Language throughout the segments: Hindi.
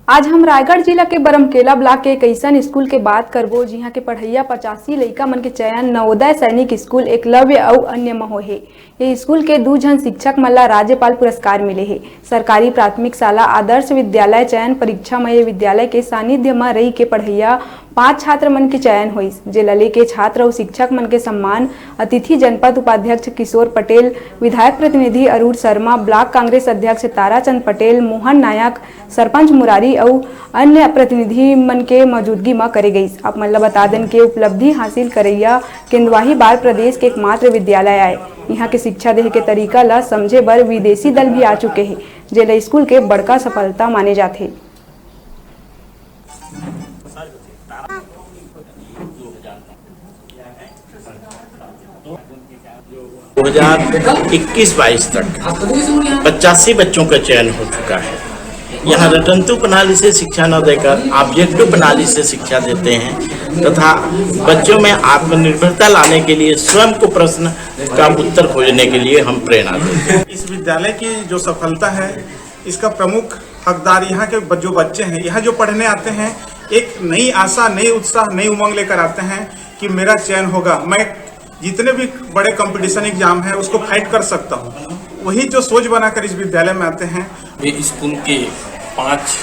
आज हम रायगढ़ जिला के बरमकेला ब्लॉक के एक ऐसा स्कूल के बात करबो जिहाँ के पढ़ैया 85 लइका मन के चयन नवोदय सैनिक स्कूल एकलव्य और अन्य म होहे। ये स्कूल के 2 जन शिक्षक मन ला राज्यपाल पुरस्कार मिले है। सरकारी प्राथमिक शाला आदर्श विद्यालय चयन परीक्षा में ये विद्यालय के सानिध्य में रही के पढ़ैया 5 छात्र मन के चयन हुई, जे लले के छात्र और शिक्षक मन के सम्मान अतिथि जनपद उपाध्यक्ष किशोर पटेल, विधायक प्रतिनिधि अरुण शर्मा, ब्लॉक कांग्रेस अध्यक्ष ताराचंद पटेल, मोहन नायक, सरपंच मुरारी और अन्य प्रतिनिधि मन के मौजूदगी में करे गई। आप मन ला बता दें के उपलब्धि हासिल करैया केंद्रवाही बार प्रदेश के एकमात्र विद्यालय आए। यहाँ के शिक्षा देहे के तरीका ला समझे बर विदेशी दल भी आ चुके हैं, जेला स्कूल के बड़का सफलता माने जाते। 2021-22 तक 85 बच्चों का चयन हो चुका है। यहाँ रटंतु प्रणाली से शिक्षा न देकर ऑब्जेक्टिव प्रणाली से शिक्षा देते हैं तथा बच्चों में आत्मनिर्भरता लाने के लिए स्वयं को प्रश्न का उत्तर खोजने के लिए हम प्रेरणा देते हैं। इस विद्यालय की जो सफलता है इसका प्रमुख हकदार यहाँ के जो बच्चे हैं, यहाँ जो पढ़ने आते हैं, एक नई आशा, नई उत्साह, नई उमंग लेकर आते हैं कि मेरा चयन होगा, मैं जितने भी बड़े कंपटीशन एग्जाम है उसको फाइट कर सकता हूँ। वही जो सोच बनाकर इस विद्यालय में आते हैं। वे स्कूल के 5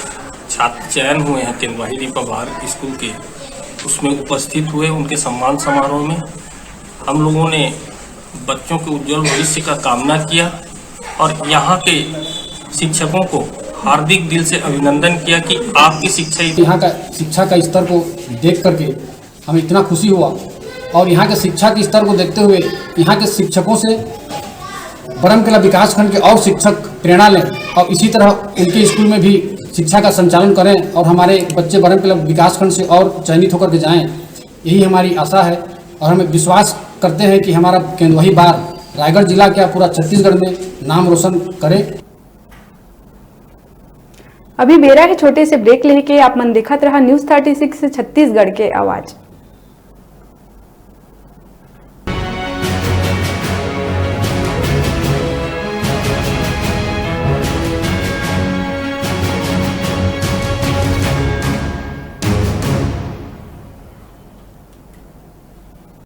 छात्र चयन हुए हैं केंद्रवाही बार स्कूल के, उसमें उपस्थित हुए। उनके सम्मान समारोह में हम लोगों ने बच्चों के उज्जवल भविष्य का कामना किया और यहाँ के शिक्षकों को हार्दिक दिल से अभिनंदन किया कि आपकी शिक्षा, यहाँ का शिक्षा का स्तर को देख करके हमें इतना खुशी हुआ और यहाँ के शिक्षा के स्तर को देखते हुए यहाँ के शिक्षकों से बरमकेला विकासखंड के और शिक्षक प्रेरणा लें और इसी तरह उनके स्कूल में भी शिक्षा का संचालन करें और हमारे बच्चे बरमकेला विकासखंड से और चयनित होकर के जाएं, यही हमारी आशा है। और हमें विश्वास करते हैं कि हमारा केंद्रवाही बार रायगढ़ जिला के पूरा छत्तीसगढ़ में नाम रोशन करे। अभी बेरा के छोटे से ब्रेक लेके आप मन देखत रहा न्यूज़ 36 छत्तीसगढ़ के आवाज।